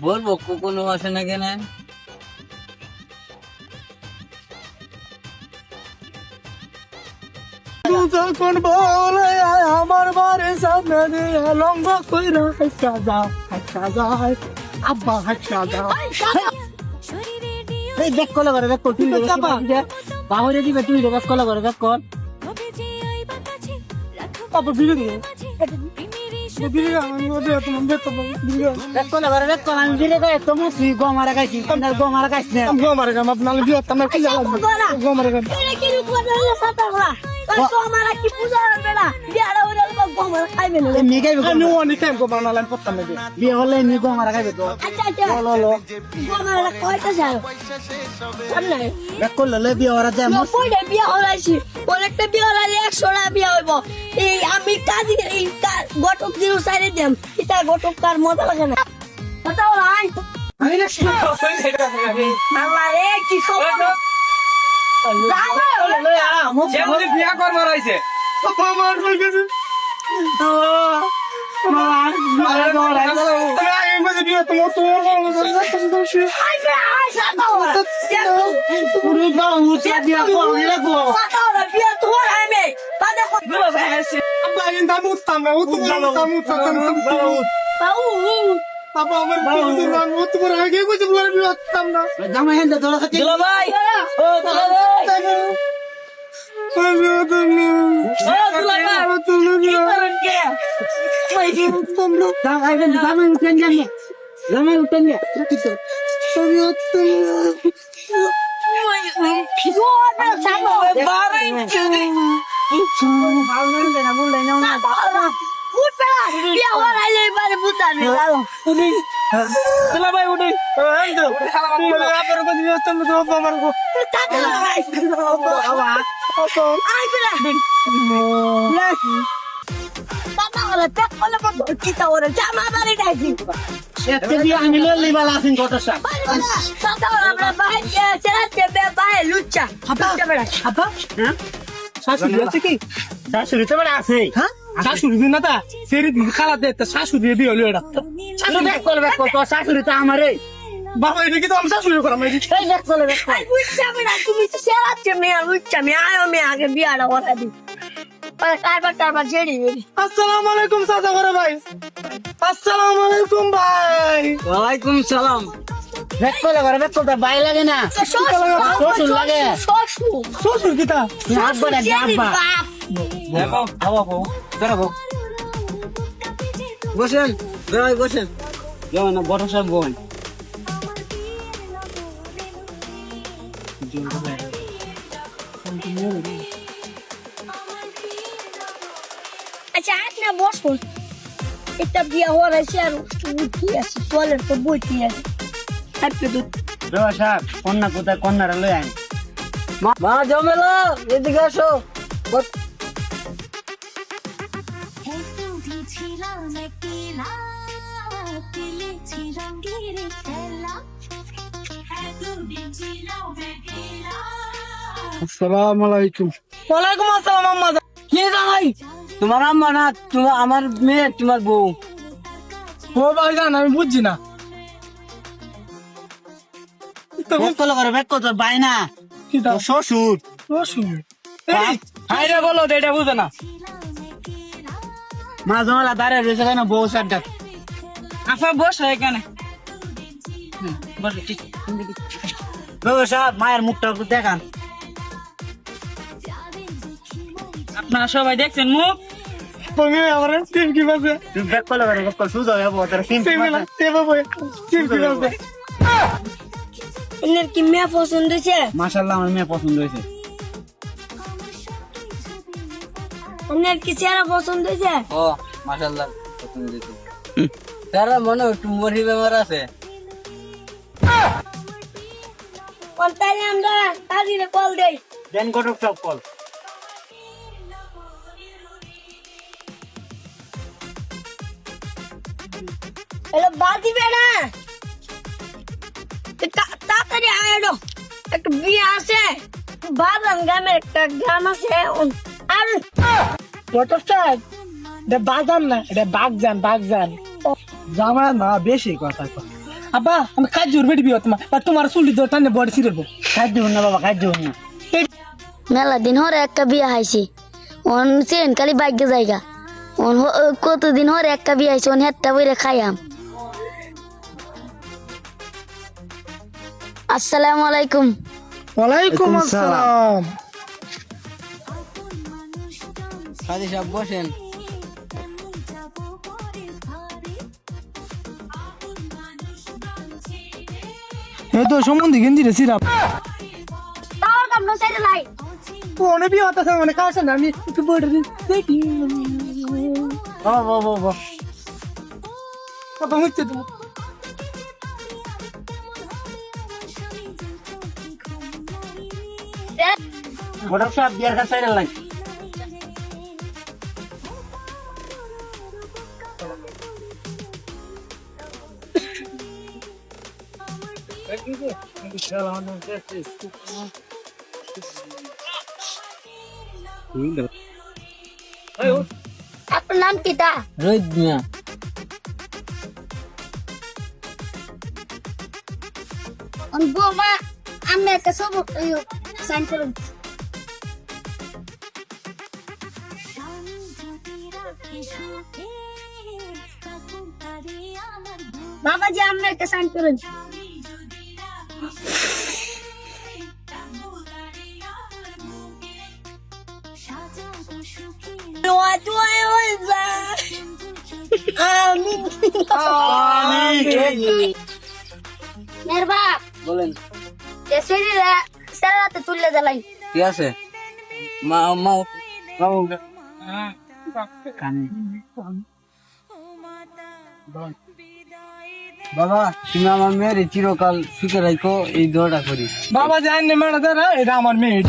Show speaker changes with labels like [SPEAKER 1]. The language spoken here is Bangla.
[SPEAKER 1] বলবো কোনো আসে না কেন?
[SPEAKER 2] যখন বলে আমার বাড়ির সামনে দিয়ে লঙ্গ কইরা হাসা যায় আব্বা হাসা যায় এই দেখ কল করে দেখ তুই বাহুরে দিবে তুই দেখ কল করে দেখ কল পাপা বিলে দিও বিলে আমি ওদের তোমার বেতন বিলে দেখ কল করে দেখ কল আমি বিলে কই তো মুসি গো মারা গাইছি আপনার গো মারা গাইছ না গো মারা গাম আপনার বিয়ে তোমার কি জানো গো মারা গাম
[SPEAKER 3] এরে কি রূপ করে সাতা বলা তো আমারা কি পূজা হবে না বিয়ারা ওরে গো মারা খাইবে না
[SPEAKER 2] মি গাইবে আমি অনেক টাইম গো মারা নালাম পড়তাম না বিয়ে হলে নি গো মারা গাইবে তো
[SPEAKER 3] আচ্ছা আচ্ছা
[SPEAKER 2] লো লো
[SPEAKER 3] গো মারা কয়টা যায় সামনে
[SPEAKER 2] দেখ কল লে বিয়ে ওরা যায়
[SPEAKER 3] তো পয়ডা বিয়া হলাইছি ওর একটা বিয়া হলাইলে 100 টা বিয়া হইব এই আমি কাজী এই গটক দিন সাইরে দেম এটা গটক কার মজা লাগে না কথা বলাই
[SPEAKER 2] আমি না
[SPEAKER 3] আল্লাহ রে কি খবর
[SPEAKER 2] যেমন বিয়া করবার আইছে আমার কই গেছে শাশুড়ি না তা সেরি খালা দে শাশুড়ি দিয়ে বিয়ে হলো এটা
[SPEAKER 1] শাশুড়ি তো আমারে
[SPEAKER 2] বাবা এটা কি তো আমি শাশুড়ি করাম আসসালামু আলাইকুম চাচা করে ভাই আসসালামু আলাইকুম ভাই
[SPEAKER 1] ওয়ালাইকুম সালাম। ব্যাক করে ব্যাক করতে বাই লাগে না, শ্বশুর লাগে।
[SPEAKER 2] শ্বশুর কিতা
[SPEAKER 1] আব্বা না আব্বা। দেখো বাবা বউ দেখো বসেন ভাই বসেন। যাও না বড় সাহেব বল।
[SPEAKER 3] আচ্ছা আপনি বসুন, একটা বিয়া হওয়ার আছে আর বুদ্ধি আছে, চলের তো বুদ্ধি আছে। আপনি তো
[SPEAKER 1] দেওয়া সাহেব কন্যা কোথায়, কন্যারা লই আনি। মা জমেলো এদিকে আসো।
[SPEAKER 2] আসসালামু আলাইকুম। ওয়ালাইকুম আসসালাম আম্মা।
[SPEAKER 1] কি জামাই তোমার আম্মা না, তোমার আমার মেয়ে তোমার বউ।
[SPEAKER 2] ও ভাই জান আমি বুঝছি না।
[SPEAKER 1] ব্যাক করে বাই না
[SPEAKER 2] কিতা
[SPEAKER 1] শ্বশুর।
[SPEAKER 2] শ্বশুর
[SPEAKER 1] হাইরে বলো তো এটা বুঝে না। মা জমালা দাঁড়িয়ে রয়েছে কেন, বউ সারটা আফা বসে এখানে বসে। ঠিক সাহেব মায়ের মুখটা একটু দেখান। আপনারা সবাই দেখছেন মুখ।
[SPEAKER 2] তুমি আমার টিম কি বাজে
[SPEAKER 1] তুমি ব্যাক করলে ব্যাক কর সুজা যাবো তার টিম
[SPEAKER 2] সেমিলা তেবা বই টিম কি বাজে।
[SPEAKER 3] আপনার কি মেয়ে পছন্দ হয়েছে?
[SPEAKER 1] মাশাআল্লাহ আমার মেয়ে পছন্দ হয়েছে।
[SPEAKER 3] আপনার কি চেহারা পছন্দ হয়েছে?
[SPEAKER 1] ও মাশাআল্লাহ পছন্দ হয়েছে। তারা মনে একটু মরি বেমার আছে।
[SPEAKER 3] তাহলে আমরা কাজিরে কল দেই।
[SPEAKER 1] দেন গটক সব কল।
[SPEAKER 3] হ্যালো বাদিবে না, তাড়াতাড়ি আয়ো, একটা বিয়ে আছে বাগান গ্রামের, একটা গ্রাম আছে। আর
[SPEAKER 2] ফটোস্টার এটা বাগান না, এটা বাগজান বাগজান। জামা না বেশি কথা কয়। আব্বা আমি কাজ জোর বেটি বিয়ে তোমার আর তোমার চুলি তো টানে বডি ছিড়বো
[SPEAKER 1] খাদ্য না বাবা, খাদ্য না।
[SPEAKER 3] মেলা দিন হরে একটা বিয়া হাইছি অন চেন খালি ভাগ্য জায়গা অন কতদিন হরে একটা বিয়া হাইছি অন হেটটা বইরে খাইয়াম। আসসালামু আলাইকুম।
[SPEAKER 2] ওয়ালাইকুম আসসালাম।
[SPEAKER 1] কাজী সাহেব বসেন।
[SPEAKER 2] এই তো সম্বন্ধে গেঞ্জি রে সিরাপ
[SPEAKER 3] তাও কামনো সাইডে লাই
[SPEAKER 2] কোনে বিয়ে হতাছে মানে কাছে না আমি একটু বড় দেখি
[SPEAKER 1] বাবা বাবা বাবা,
[SPEAKER 2] কত হচ্ছে তুমি
[SPEAKER 1] ঘটক সাহেব বিয়ার কাছে সাইডে লাইন।
[SPEAKER 3] আপনার নাম কিটা?
[SPEAKER 1] রোহিত মিয়া।
[SPEAKER 3] অন বৌমা আমি একটা সব সাইন করুন। বাবাজি আমি একটা সাইন করুন। দোয়া দোয়া হয়ে যায় আমিন আমিন। মের বাপ
[SPEAKER 1] বলেন
[SPEAKER 3] এসেরিরা সারাতে তুললে জ্বালাই
[SPEAKER 1] কি আছে? মা মা কানে বাবা, তুমি আমার মেয়ের চিরকাল সুখে রাখো, এই দোয়াটা করি।
[SPEAKER 2] বাবা জান নে মেড়া দাঁড়া এটা আমার মেয়ে